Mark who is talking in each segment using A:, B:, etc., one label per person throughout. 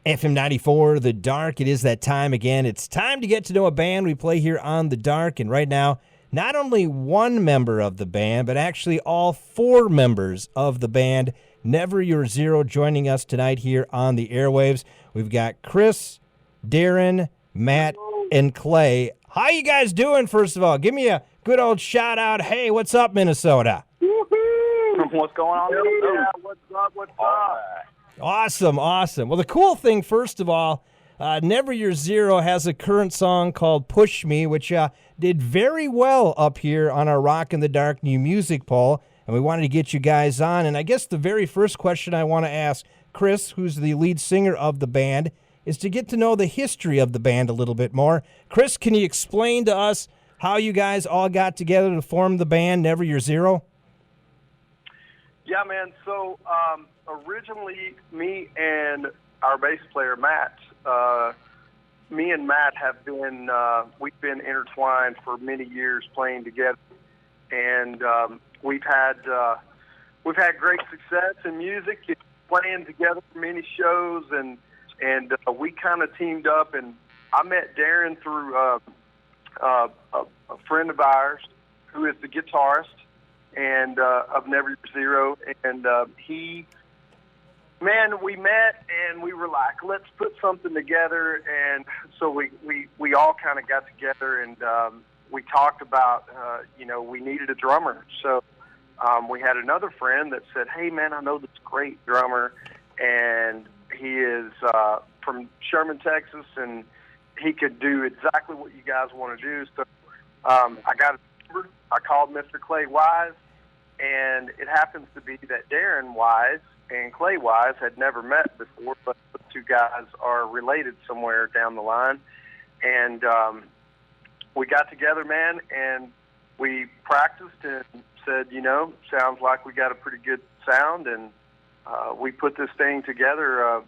A: FM 94, The Dark. It is that time again. It's time to get to know a band we play here on The Dark. And right now, not only one member of the band, but actually all four members of the band, Never Your Zero, joining us tonight here on the airwaves. We've got Chris, Darren, Matt, and Clay. How you guys doing, first of all? Give me a good old shout out. Hey, what's up, Minnesota?
B: Woohoo! What's going on?
C: Yeah, what's up? What's up?
A: Awesome, awesome. Well, the cool thing, first of all, Never Your Zero has a current song called Push Me, which did very well up here on our Rock in the Dark New Music poll, and we wanted to get you guys on. And I guess the very first question I want to ask Chris, who's the lead singer of the band, is to get to know the history of the band a little bit more. Chris, can you explain to us how you guys all got together to form the band Never Your Zero?
C: Yeah, man. So originally, me and our bass player Matt, me and Matt have been we've been intertwined for many years playing together, and we've had great success in music, playing together for many shows, and we kind of teamed up. And I met Darren through a friend of ours who is the guitarist and of Never Your Zero, and we met and we were like, let's put something together. And so we all kind of got together, and we talked about we needed a drummer. So we had another friend that said, hey man, I know this great drummer, and he is from Sherman, Texas, and he could do exactly what you guys want to do. So I got a number. I called Mr. Clay Wise, and it happens to be that Darren Wise and Clay Wise had never met before, but the two guys are related somewhere down the line. And we got together, man, and we practiced and said, sounds like we got a pretty good sound, and we put this thing together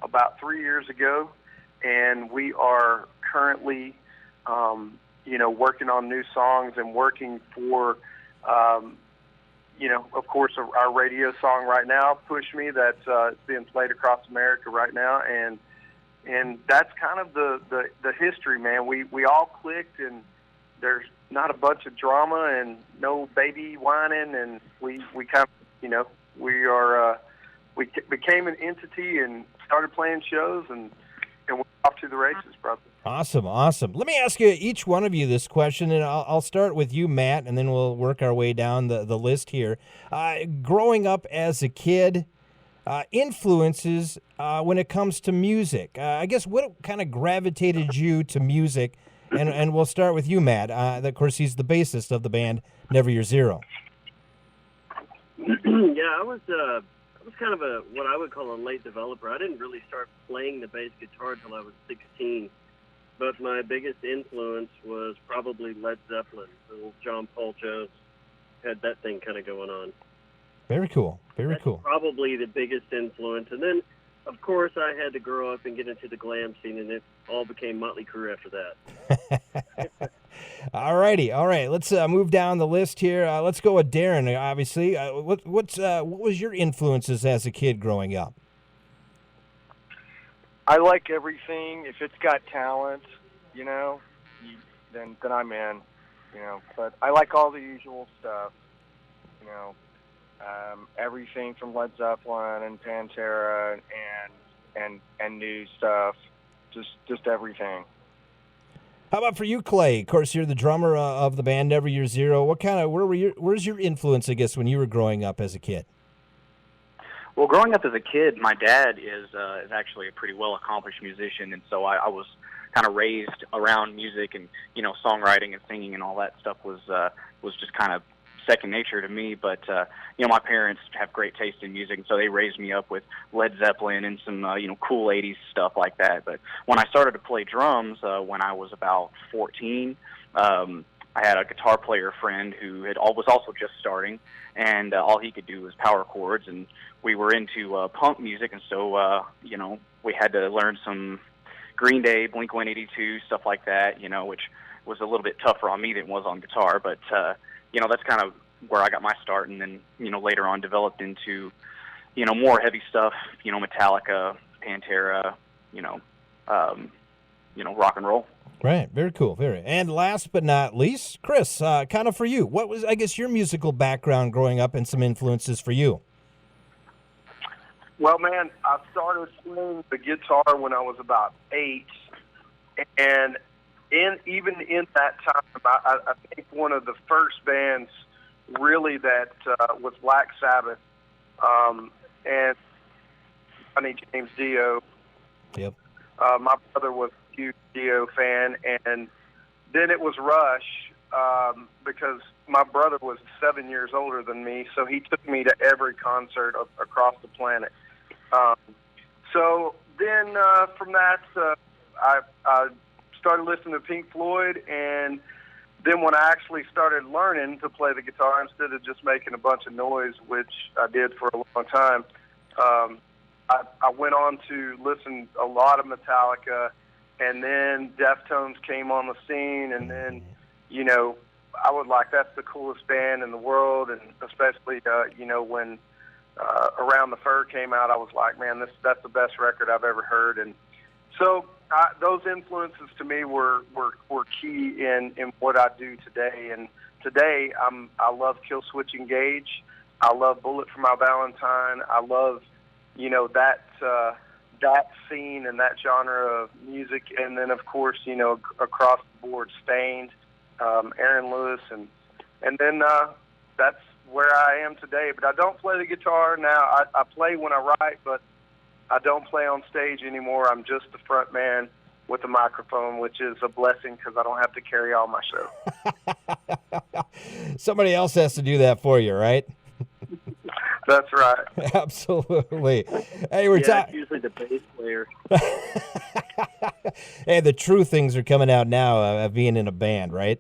C: about 3 years ago, and we are currently working on new songs and working for, of course, our radio song right now, Push Me, that's being played across America right now. And that's kind of the history, man. We all clicked, and there's not a bunch of drama and no baby whining, and we kind of, we became an entity and started playing shows, and we're off to the races, brother.
A: Awesome, awesome. Let me ask you, each one of you, this question, and I'll start with you, Matt, and then we'll work our way down the list here. Growing up as a kid, influences when it comes to music. I guess what kind of gravitated you to music? And we'll start with you, Matt. Of course, he's the bassist of the band Never Your Zero.
B: Yeah, I was kind of what I would call a late developer. I didn't really start playing the bass guitar until I was 16. But my biggest influence was probably Led Zeppelin. Little John Paul Jones had that thing kind of going on.
A: Very cool. Very cool.
B: Probably the biggest influence. And then, of course, I had to grow up and get into the glam scene, and it all became Motley Crue after that.
A: All righty. All right. Let's move down the list here. Let's go with Darren, obviously. What was your influences as a kid growing up?
D: I like everything. If it's got talent, then I'm in, But I like all the usual stuff, everything from Led Zeppelin and Pantera and new stuff, just everything.
A: How about for you, Clay? Of course, you're the drummer of the band Never Your Zero. Where's your influence, I guess, when you were growing up as a kid?
E: Well, growing up as a kid, my dad is actually a pretty well-accomplished musician, and so I was kind of raised around music, and songwriting and singing and all that stuff was just kind of second nature to me. But my parents have great taste in music, and so they raised me up with Led Zeppelin and some cool '80s stuff like that. But when I started to play drums when I was about 14. I had a guitar player friend who was also just starting, and all he could do was power chords, and we were into punk music, and so we had to learn some Green Day, Blink-182, stuff like that, which was a little bit tougher on me than it was on guitar, but that's kind of where I got my start, and then later on developed into more heavy stuff, Metallica, Pantera, rock and roll.
A: Right. Very cool. Very. And last but not least, Chris, kind of for you, what was, I guess, your musical background growing up and some influences for you?
C: Well, man, I started playing the guitar when I was about 8, and even in that time, I think one of the first bands really that was Black Sabbath, and Johnny James Dio.
A: Yep.
C: My brother was a huge Dio fan, and then it was Rush, because my brother was 7 years older than me, so he took me to every concert across the planet. So then from that, I started listening to Pink Floyd, and then when I actually started learning to play the guitar instead of just making a bunch of noise, which I did for a long time, I went on to listen a lot of Metallica, and then Deftones came on the scene, and then, I was like, that's the coolest band in the world, and especially, when Around the Fur came out, I was like, man, that's the best record I've ever heard. And so those influences to me were key in what I do today. And today I love Killswitch Engage. I love Bullet for My Valentine. I love, that scene and that genre of music. And then, of course, across the board, Stained, Aaron Lewis, and then that's where I am today. But I don't play the guitar now. I play when I write, but I don't play on stage anymore. I'm just the front man with a microphone, which is a blessing because I don't have to carry all my show.
A: Somebody else has to do that for you, right?
C: That's right.
A: Absolutely. Hey, we're talking.
B: Usually the bass player.
A: Hey, the true things are coming out now of being in a band, right?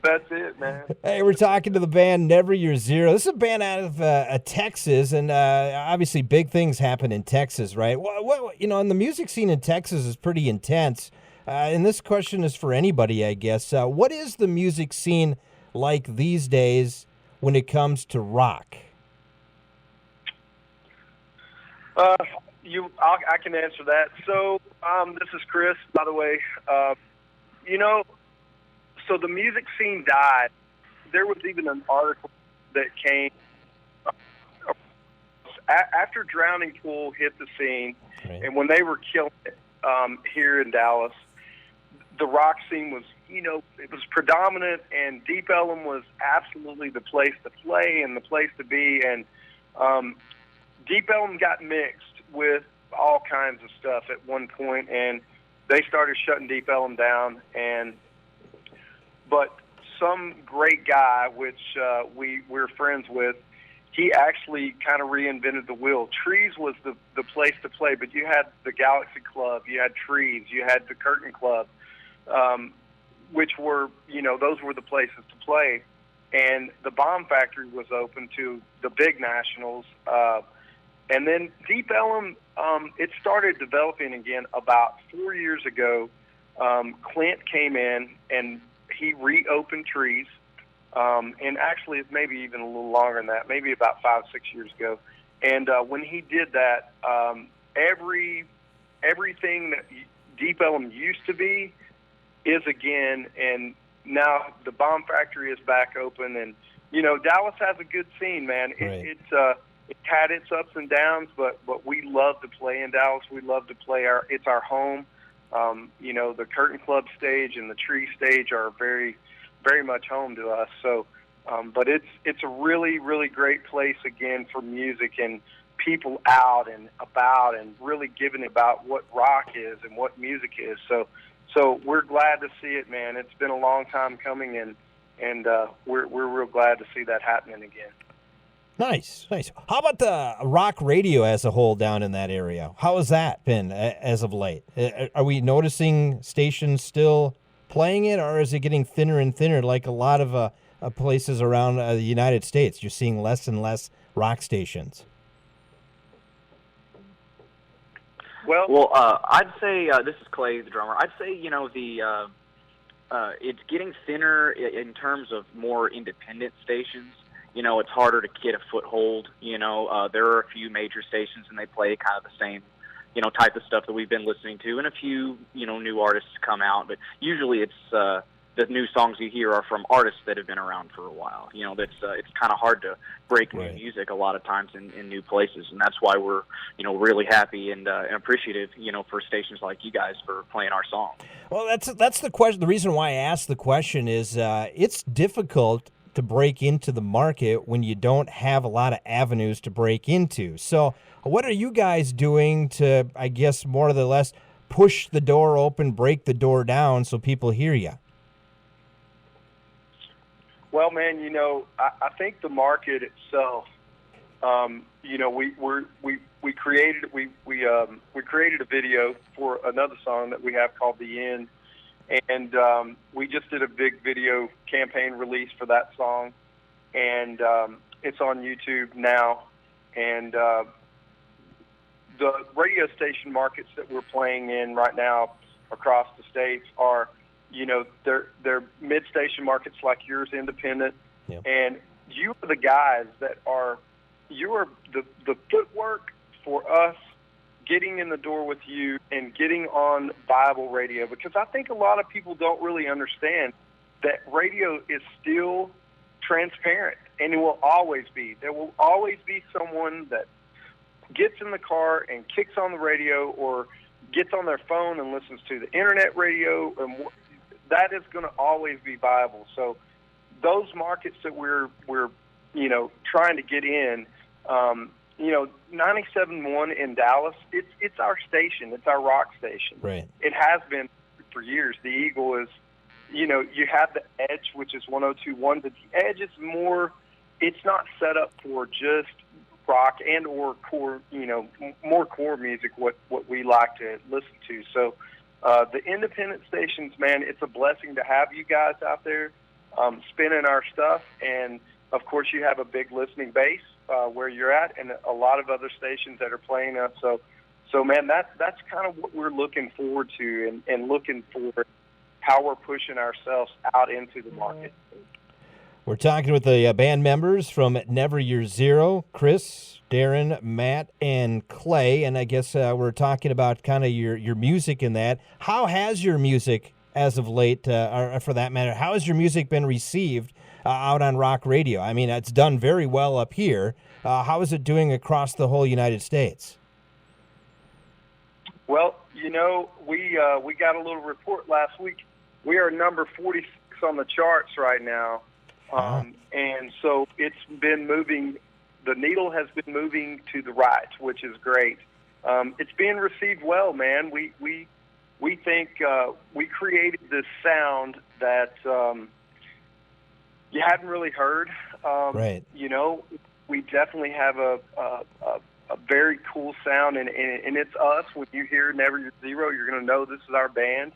C: That's it, man.
A: Hey, we're talking to the band Never Your Zero. This is a band out of Texas, and obviously big things happen in Texas, right? And the music scene in Texas is pretty intense. And this question is for anybody, I guess. What is the music scene like these days when it comes to rock?
C: I can answer that. So, this is Chris, by the way. So the music scene died. There was even an article that came after Drowning Pool hit the scene,
A: Right.
C: and when they were killing it here in Dallas, the rock scene was, it was predominant, and Deep Ellum was absolutely the place to play and the place to be. And Deep Ellum got mixed with all kinds of stuff at one point, and they started shutting Deep Ellum down. But some great guy, which we're friends with, he actually kind of reinvented the wheel. Trees was the place to play, but you had the Galaxy Club, you had Trees, you had the Curtain Club, which were, those were the places to play. And the Bomb Factory was open to the big nationals. And then Deep Ellum, it started developing again about 4 years ago. Clint came in and he reopened Trees, and actually it's maybe even a little longer than that, maybe about 5-6 years ago. And when he did that, everything that Deep Ellum used to be is again, and now the Bomb Factory is back open. And Dallas has a good scene, man.
A: Right.
C: It had its ups and downs, but we love to play in Dallas. We love to play it's our home. The Curtain Club stage and the Tree stage are very, very much home to us. So, but it's a really, really great place again for music and people out and about and really giving about what rock is and what music is. So we're glad to see it, man. It's been a long time coming, and we're real glad to see that happening again.
A: Nice. How about the rock radio as a whole down in that area? How has that been as of late? Are we noticing stations still playing it, or is it getting thinner and thinner like a lot of places around the United States? You're seeing less and less rock stations.
E: Well, I'd say this is Clay, the drummer. I'd say it's getting thinner in terms of more independent stations. It's harder to get a foothold. There are a few major stations, and they play kind of the type of stuff that we've been listening to, and a few, new artists come out. But usually it's the new songs you hear are from artists that have been around for a while. That's it's kind of hard to break new music a lot of times in new places, and that's why we're really happy and appreciative for stations like you guys for playing our song.
A: Well, that's the question. The reason why I asked the question is it's difficult to break into the market when you don't have a lot of avenues to break into. So what are you guys doing to, I guess, more or less push the door open, break the door down so people hear you?
C: Well, man, I think the market itself, we created a video for another song that we have called "The End," and we just did a big video campaign release for that song, and it's on YouTube now. And the radio station markets that we're playing in right now across the states are, they're mid-station markets like yours, independent, and you are the guys that are, you are the footwork for us getting in the door with you and getting on Bible radio, because I think a lot of people don't really understand that radio is still transparent, and it will always be. There will always be someone that gets in the car and kicks on the radio or gets on their phone and listens to the internet radio, and that is going to always be Bible. So those markets that we're trying to get in, 97.1 in Dallas, it's our station. It's our rock station.
A: Right.
C: It has been for years. The Eagle is, you have the Edge, which is 102.1, but the Edge is more, it's not set up for just rock and or core, more core music, what we like to listen to. So the independent stations, man, it's a blessing to have you guys out there spinning our stuff. And, of course, you have a big listening base where you're at, and a lot of other stations that are playing us. So man, that's kind of what we're looking forward to and looking for how we're pushing ourselves out into the market.
A: We're talking with the band members from Never Year Zero, Chris, Darren, Matt, and Clay, and I guess we're talking about kind of your music in that. How has your music, as of late, or for that matter, how has your music been received out on rock radio? I mean, it's done very well up here. How is it doing across the whole United States?
C: Well, we got a little report last week. We are number 46 on the charts right now. And so it's been moving, the needle has been moving to the right, which is great. It's being received well, man. We think we created this sound that you hadn't really heard.
A: Right.
C: We definitely have a very cool sound, and it's us. When you hear Never Year Zero, you're going to know this is our band.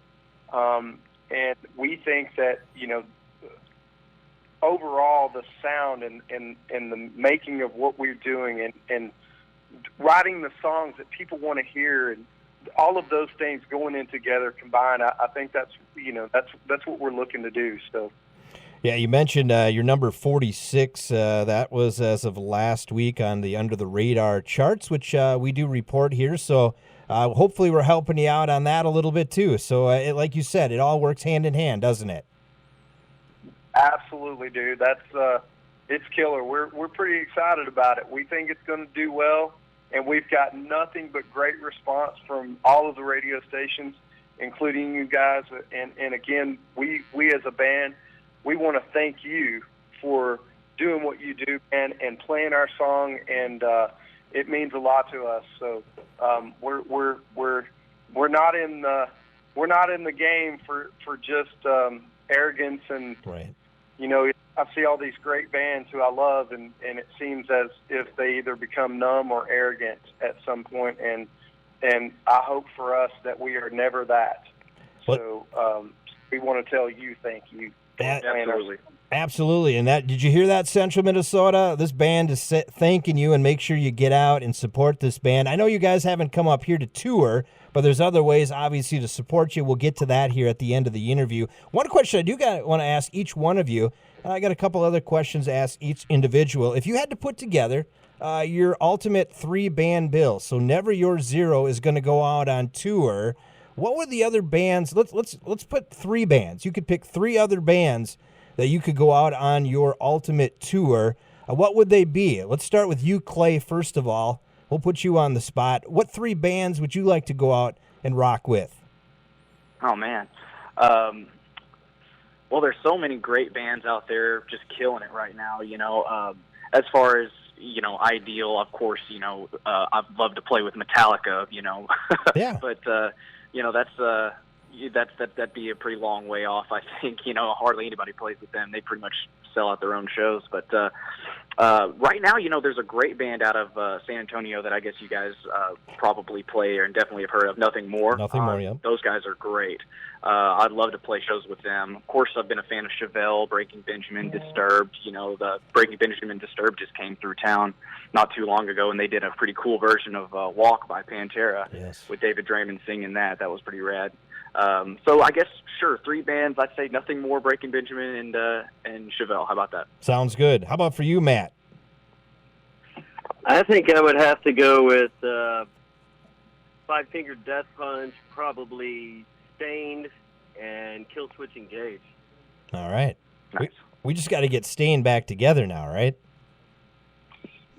C: And we think that, overall the sound and the making of what we're doing and writing the songs that people want to hear and all of those things going in together combined, I think that's what we're looking to do. So.
A: Yeah, you mentioned your number 46. That was as of last week on the Under the Radar charts, which we do report here. So hopefully we're helping you out on that a little bit too. So like you said, it all works hand in hand, doesn't it?
C: Absolutely, dude. That's it's killer. We're pretty excited about it. We think it's going to do well, and we've got nothing but great response from all of the radio stations, including you guys. And again, we as a band, we want to thank you for doing what you do and playing our song, and it means a lot to us. So we're not in the game for just arrogance and
A: right.
C: I see all these great bands who I love, and it seems as if they either become numb or arrogant at some point, and I hope for us that we are never that.
A: What?
C: So we want to tell you thank you.
A: Absolutely. And did you hear that, Central Minnesota? This band is thanking you, and make sure you get out and support this band. I know you guys haven't come up here to tour, but there's other ways, obviously, to support you. We'll get to that here at the end of the interview. One question I do want to ask each one of you, and I got a couple other questions to ask each individual. If you had to put together your ultimate 3-band bill. So Never Your Zero is going to go out on tour. What would the other bands? Let's put 3 bands. You could pick 3 other bands that you could go out on your ultimate tour. What would they be? Let's start with you, Clay, first of all. We'll put you on the spot. What 3 bands would you like to go out and rock with?
E: Oh, man. Well, there's so many great bands out there just killing it right now, As far as, ideal, of course, I'd love to play with Metallica,
A: Yeah.
E: But, that'd be a pretty long way off, I think. Hardly anybody plays with them. They pretty much sell out their own shows. But right now, there's a great band out of San Antonio that I guess you guys probably play and definitely have heard of, Nothing More.
A: Nothing More, yeah.
E: Those guys are great. I'd love to play shows with them. Of course, I've been a fan of Chevelle, Breaking Benjamin, Disturbed. The Breaking Benjamin Disturbed just came through town not too long ago, and they did a pretty cool version of Walk by Pantera with David Draymond singing that. That was pretty rad. So I guess, sure, 3 bands. I'd say Nothing More, Breaking Benjamin, and Chevelle. How about that?
A: Sounds good. How about for you, Matt?
B: I think I would have to go with Five Finger Death Punch, probably Stained, and Killswitch Engage.
A: All right.
E: Nice.
A: We just got to get Stain back together now, right?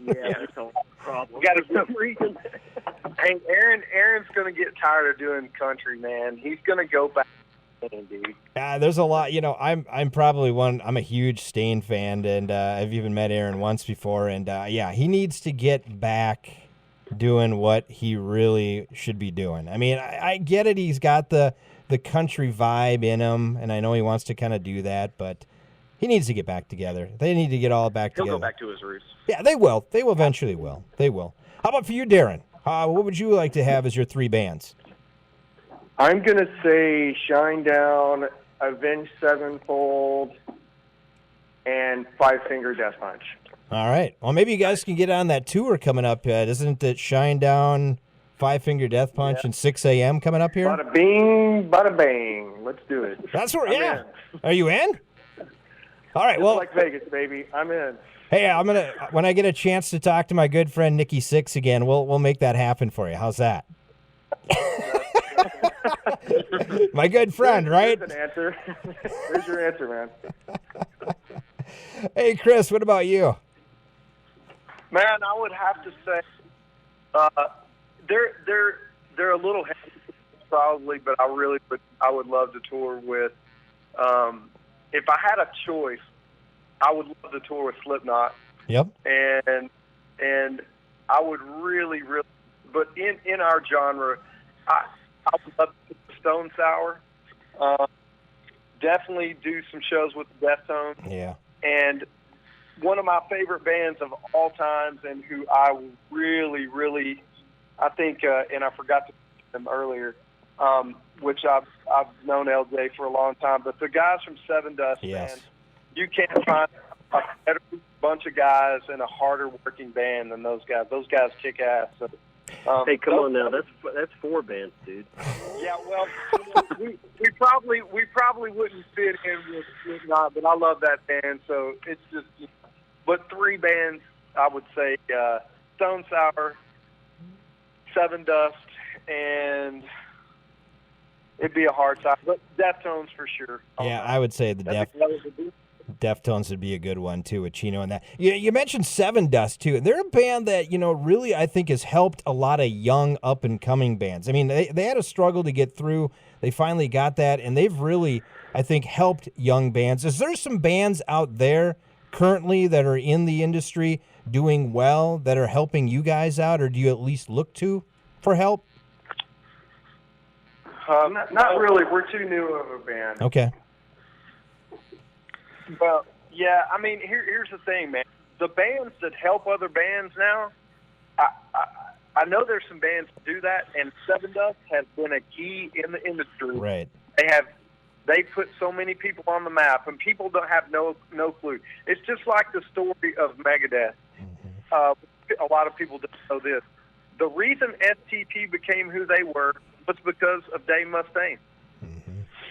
B: Yeah, that's a problem.
C: Got to
B: For some reason.
C: Hey, Aaron's going to get tired of doing country, man. He's going to go back to Stain, dude.
A: There's a lot. I'm probably I'm a huge Stain fan, and I've even met Aaron once before, and he needs to get back doing what he really should be doing. I mean, I get it. He's got the country vibe in him, and I know he wants to kind of do that, but he needs to get back together. They need to get all back together.
E: He'll go back to his roots.
A: Yeah, they will. They will eventually will. They will. How about for you, Darren? What would you like to have as your 3 bands?
D: I'm going to say Shinedown, Avenged Sevenfold, and Five Finger Death Punch.
A: All right. Well, maybe you guys can get on that tour coming up. Isn't it Shinedown, Five Finger Death Punch, and 6 a.m. coming up here?
D: Bada bing, bada bang. Let's do it.
A: That's where.
D: I'm
A: Yeah.
D: in.
A: Are you in? All right.
D: Just
A: Well,
D: like Vegas, baby. I'm in.
A: hey, when I get a chance to talk to my good friend Nikki Six again, we'll make that happen for you. How's that? My good friend, right?
D: There's an answer. There's your answer, man.
A: Hey, Chris, what about you?
C: Man, I would have to say they're a little heavy, probably, but I would love to tour with. If I had a choice, I would love to tour with Slipknot.
A: Yep.
C: And I would really, but in our genre, I would love to do Stone Sour. Definitely do some shows with the Deftones.
A: Yeah.
C: And one of my favorite bands of all times, and who I really, I think, and I forgot to mention them earlier, which I've known LJ for a long time, but the guys from Sevendust,
A: Yes.
C: man, you can't find a better bunch of guys and a harder working band than those guys. Those guys kick ass. So,
B: Hey, come on now. That's 4 bands, dude.
C: yeah, well, we probably wouldn't fit in with Slipknot, but I love that band. So it's just, but 3 bands, I would say, Stone Sour, Sevendust, and it'd be a hard time, but Deftones for sure.
A: Yeah, I would say the Deftones would be a good one too, with Chino and that. You mentioned Sevendust too, and they're a band that really I think has helped a lot of young up and coming bands. I mean, they had a struggle to get through. They finally got that, and they've really, I think, helped young bands. Is there some bands out there currently that are in the industry doing well that are helping you guys out, or do you at least look to for help?
D: Not really. We're too new of a band.
A: Okay.
C: Well, yeah, I mean, here's the thing, man. The bands that help other bands now, I know there's some bands that do that, and Sevendust has been a key in the industry.
A: Right.
C: They put so many people on the map, and people don't have no clue. It's just like the story of Megadeth. A lot of people don't know this. The reason STP became who they were was because of Dave Mustaine.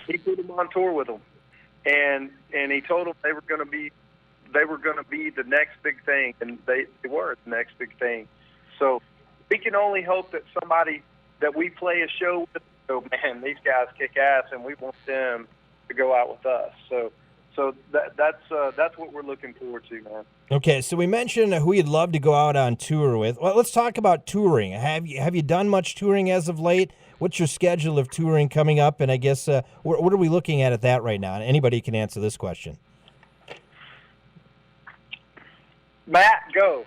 C: He put them on tour with them. And he told them they were going to be they were going to be the next big thing, and they were the next big thing. So we can only hope that somebody that we play a show with, oh man, these guys kick ass, and we want them to go out with us. So that's what we're looking forward to, man.
A: Okay, so we mentioned who you'd love to go out on tour with. Well, let's talk about touring. Have you done much touring as of late? What's your schedule of touring coming up? And I guess what are we looking at that right now? Anybody can answer this question.
C: Matt, go.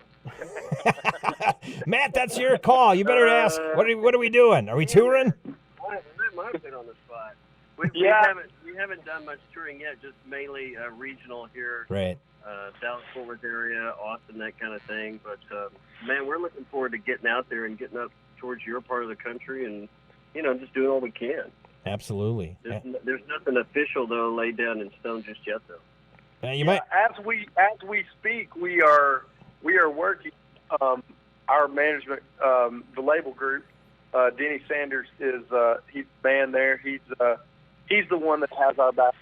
A: Matt, that's your call. You better ask. What are we doing? Are we touring?
B: That might have been on the spot. We haven't done much touring yet, just mainly regional here.
A: Right.
B: Dallas-Fort Worth area, Austin, that kind of thing. But, man, we're looking forward to getting out there and getting up towards your part of the country and, just doing all we can.
A: Absolutely.
C: There's nothing official, though, laid down in stone just yet, though.
A: Might.
C: As we speak, we are working. Our management, the label group, Denny Sanders is he's the man there. He's the one that has our back.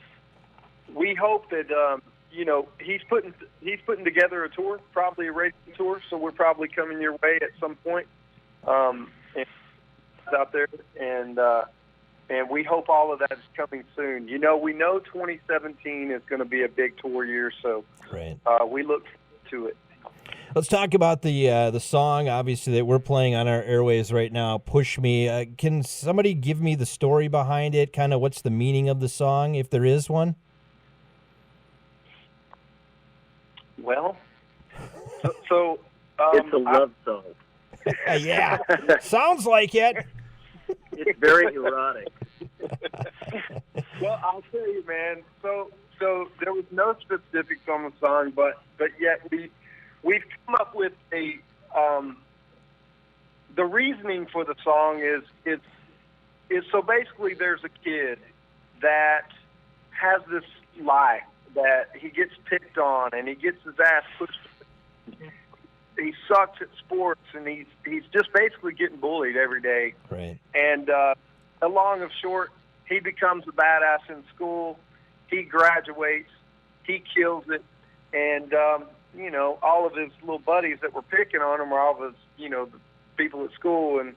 C: We hope that he's putting together a tour, probably a radio tour. So we're probably coming your way at some point. And out there, and we hope all of that is coming soon. We know 2017 is going to be a big tour year, so
A: right.
C: We look forward to it.
A: Let's talk about the song, obviously, that we're playing on our airwaves right now, Push Me. Can somebody give me the story behind it, kind of what's the meaning of the song, if there is one?
C: Well,
B: it's a love song.
A: Yeah, sounds like it.
B: It's very erotic.
C: Well, I'll tell you, man. So there was no specifics on the song, but yet we've come up with the reasoning for the song is so basically there's a kid that has this life that he gets picked on and he gets his ass pushed. He sucks at sports, and he's just basically getting bullied every day.
A: Right.
C: And along of short, he becomes a badass in school. He graduates. He kills it. And, all of his little buddies that were picking on him are all of his, the people at school. And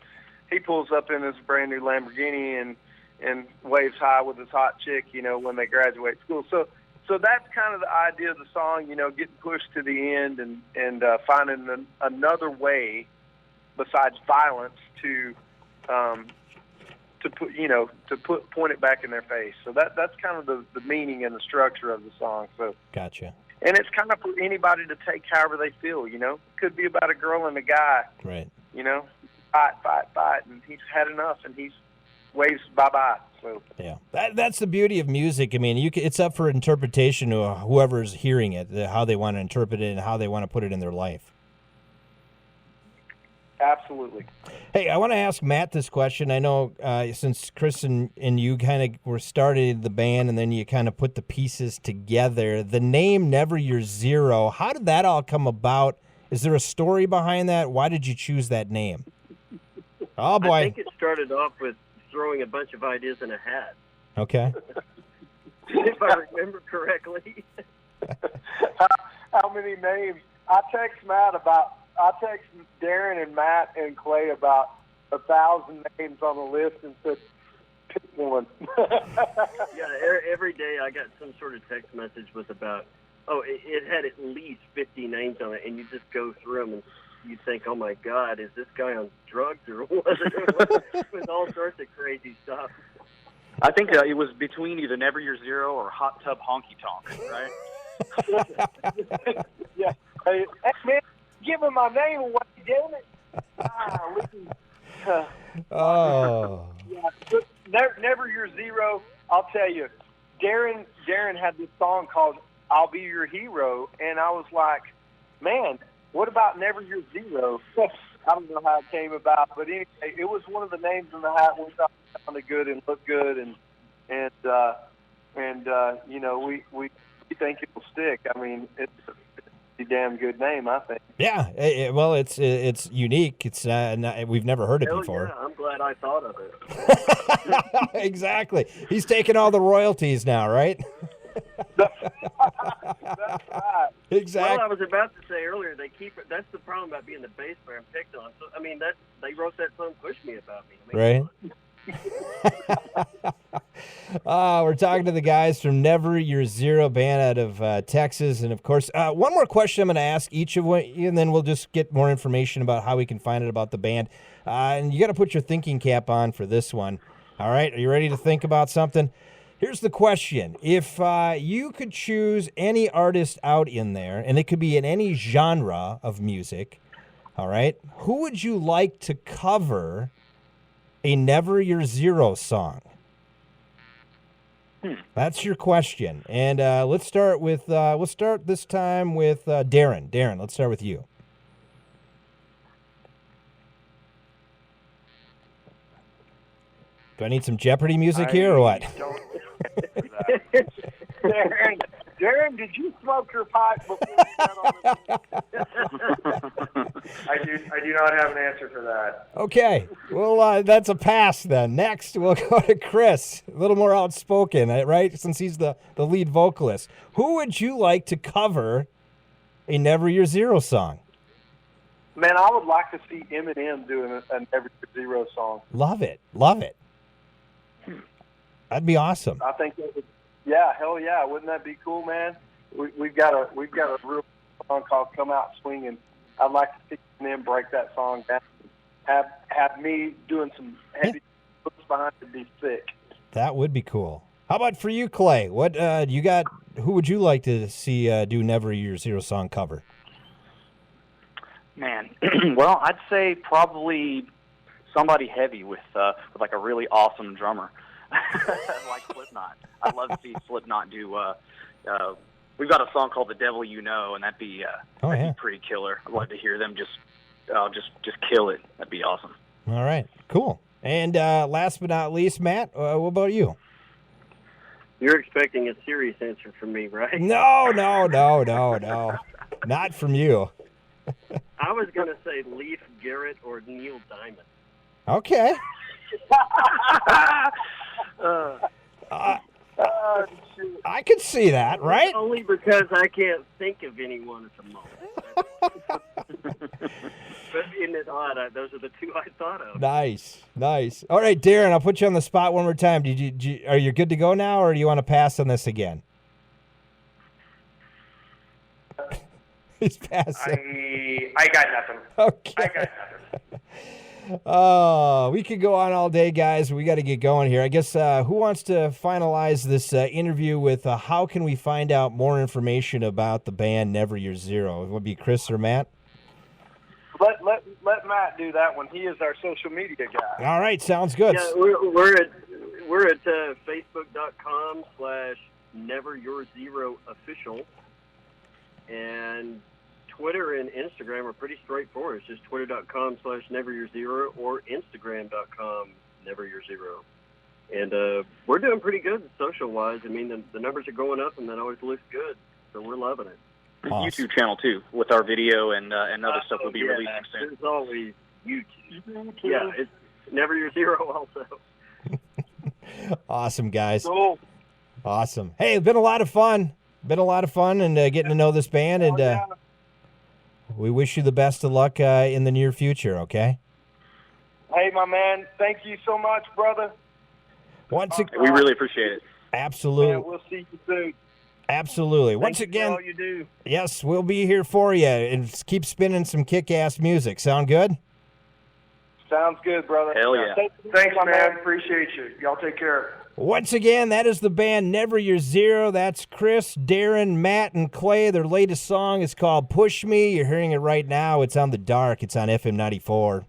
C: he pulls up in his brand-new Lamborghini and waves high with his hot chick, when they graduate school. So that's kind of the idea of the song, getting pushed to the end and finding another way besides violence to point it back in their face. So that's kind of the meaning and the structure of the song. So
A: gotcha.
C: And it's kind of for anybody to take however they feel. It could be about a girl and a guy.
A: Right.
C: Fight, and he's had enough, and he's waves bye-bye. So
A: yeah, that's the beauty of music. I mean, it's up for interpretation to whoever's hearing it, how they want to interpret it and how they want to put it in their life.
C: Absolutely.
A: Hey, I want to ask Matt this question. I know since Chris and you kind of were started the band and then you kind of put the pieces together, the name Never Your Zero, how did that all come about? Is there a story behind that? Why did you choose that name? Oh, boy.
B: I think it started off with throwing a bunch of ideas in a hat.
A: Okay.
B: If I remember correctly.
C: How many names? I text Darren and Matt and Clay about 1,000 names on the list and said, pick one.
B: Yeah, every day I got some sort of text message with about, it had at least 50 names on it, and you just go through them and you think, oh my God, is this guy on drugs or what? With all sorts of crazy stuff.
E: I think it was between either Never Your Zero or Hot Tub Honky Tonk, right?
C: Yeah. Hey, man, giving my name away, damn it.
A: Oh.
C: Yeah, Never Your Zero. I'll tell you, Darren had this song called I'll Be Your Hero, and I was like, man, what about Never Your Zero? I don't know how it came about, but anyway, it was one of the names in the hat. We thought it sounded good and looked good, and we think it will stick. I mean, it's a damn good name, I think.
A: Yeah, well, it's unique. It's we've never heard it before.
B: Yeah, I'm glad I thought of it.
A: Exactly. He's taking all the royalties now, right?
C: That's right.
A: Exactly.
B: Well, I was about to say earlier, they keep it. That's the problem about being the bass player and picked on. So, I mean, they wrote that song "Push Me" about me. I mean,
A: Right. We're talking to the guys from Never Your Zero band out of Texas. And, of course, one more question I'm going to ask each of you, and then we'll just get more information about how we can find out about the band. And you got to put your thinking cap on for this one. All right? Are you ready to think about something? Here's the question. If you could choose any artist out in there, and it could be in any genre of music, all right, who would you like to cover a Never Your Zero song? That's your question. And let's start this time with Darren. Darren, let's start with you. Do I need some Jeopardy music here or what?
C: Darren, did you smoke your pipe before you got on the I do not have an answer for that.
A: Okay. Well, that's a pass then. Next, we'll go to Chris. A little more outspoken, right? Since he's the lead vocalist. Who would you like to cover a Never Your Zero song?
C: Man, I would like to see Eminem doing a Never Zero song.
A: Love it. Love it. That'd be awesome.
C: I think that would, yeah, hell yeah. Wouldn't that be cool, man? We've got a real song called Come Out Swinging. I'd like to see Eminem break that song down. Have me doing some heavy hooks behind it, be sick.
A: That would be cool. How about for you, Clay? What you got? Who would you like to see do Never Your Zero song cover?
E: Man, well, I'd say probably somebody heavy with like a really awesome drummer, like Slipknot. I'd love to see Slipknot do. We've got a song called "The Devil You Know," and that'd be pretty killer. I'd love to hear them just kill it. That'd be awesome.
A: All right, cool. And last but not least, Matt, what about you?
B: You're expecting a serious answer from me, right?
A: No. Not from you.
B: I was going to say Leif Garrett or Neil Diamond.
A: Okay. I could see that, right?
B: Only because I can't think of anyone at the moment. But isn't it odd? Those are the two I thought of.
A: Nice. All right, Darren, I'll put you on the spot one more time. Are you good to go now, or do you want to pass on this again? He's passing.
C: I got nothing.
A: Okay.
C: I got nothing.
A: Oh, we could go on all day, guys. We got to get going here. I guess who wants to finalize this interview with how can we find out more information about the band Never Your Zero? It would be Chris or Matt?
C: Let Matt do that one. He is our social media guy.
A: All right, sounds good.
B: Yeah, we're at facebook.com/NeverYourZeroOfficial, and Twitter and Instagram are pretty straightforward. It's just twitter.com/NeverYourZero or Instagram.com/NeverYourZero. And we're doing pretty good social-wise. I mean, the numbers are going up, and that always looks good. So we're loving it.
A: Awesome.
E: YouTube channel, too, with our video and other stuff we'll be releasing soon.
B: There's always YouTube. Yeah, it's Never Your Zero also.
A: Awesome, guys.
C: Cool.
A: Awesome. Hey, it's been a lot of fun. And getting to know this band, and we wish you the best of luck in the near future, okay?
C: Hey, my man, thank you so much, brother.
E: We really appreciate it.
A: Absolutely.
C: Yeah, we'll see you soon.
A: Absolutely.
B: Once again, all you do.
A: Yes, we'll be here for you, and keep spinning some kick-ass music. Sound good?
C: Sounds good, brother.
E: Hell yeah.
C: Thanks, man. Appreciate you. Y'all take care.
A: Once again, that is the band Never Your Zero. That's Chris, Darren, Matt, and Clay. Their latest song is called Push Me. You're hearing it right now. It's on The Dark. It's on FM 94.